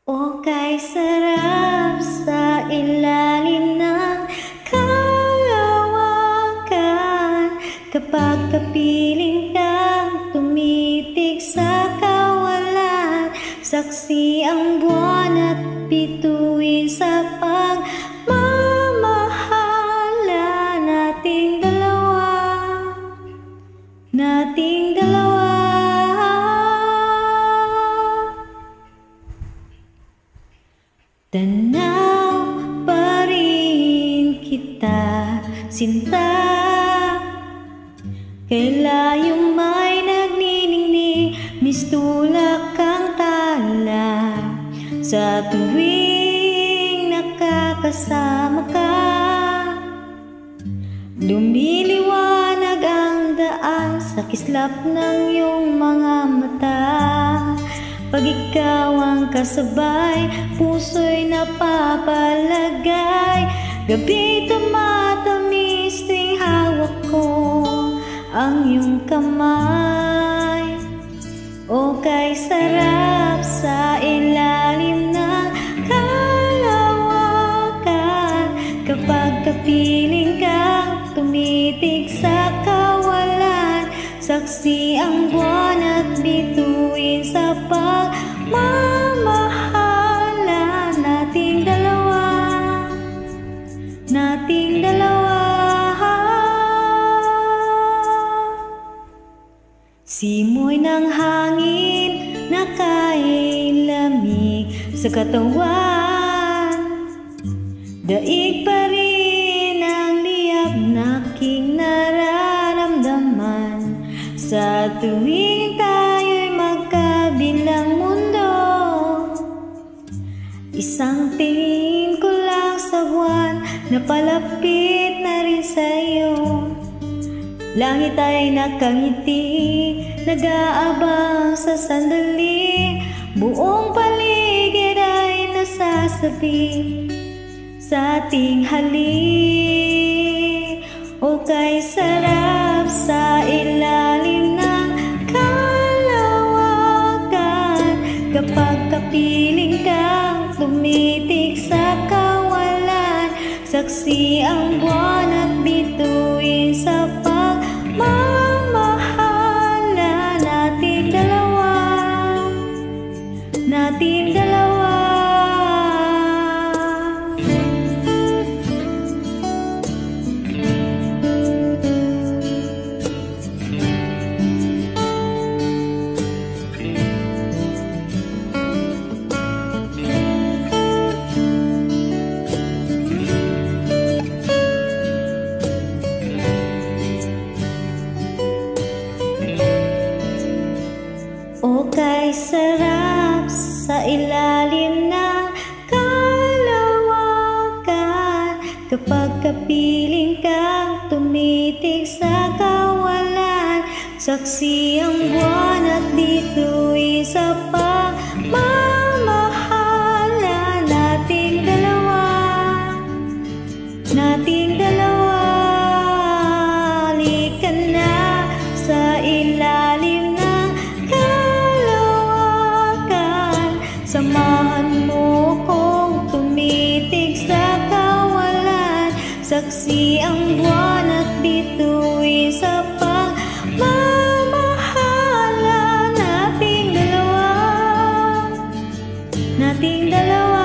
O kay sarap sa ilalim ng kalawakan, kapag kapiling kang tumitig sa kawalan. Saksi ang buwan at bituin sa pagmamahala nating dalawa, nating dalawa. Tanaw pa rin kita, sinta, kay layong may nagniningning, mistulak kang tala sa tuwing nakakasama ka. Lumiliwanag ang daan sa kislap ng iyong mga mata. Pag ikaw ang kasabay, puso'y napapalagay. Gabi tumatamis tuwing hawak ko ang iyong kamay. O kay sarap sa ilalim ng kalawakan, kapag kapiling kang tumitig sa kawalan. Saksi ang buwan at bituin sa pagmamahala nating dalawa, nating dalawa. Simoy ng hangin na kailamig sa katawan, daig pa rin ang liyab na aking nararamdaman. Sa tuwing tayo'y magkabilang mundo, isang tingin ko lang sa buwan, napalapit na rin sa'yo. Langit ay nakangiti, nag-aabang sa sandali, buong paligid ay nasasabi sa ating halik. O kay sarap sa ilalim ng kalawakan, kapag kapiling kang tumitig sa kawalan. Saksi ang buwan at bituin sa pagmamahala nating dalawa, nating dalawa. O kay sarap sa ilalim ng kalawakan, kapag kapiling kang tumitig sa kawalan. Saksi ang buwan at bituin sa pagmamahala nating dalawa, nating dalawa. Halika na sa ilalim ng kalawakan, samahan mo kong tumitig sa kawalan. Saksi ang buwan at bituin sa pagmamahala nating dalawa, nating dalawa.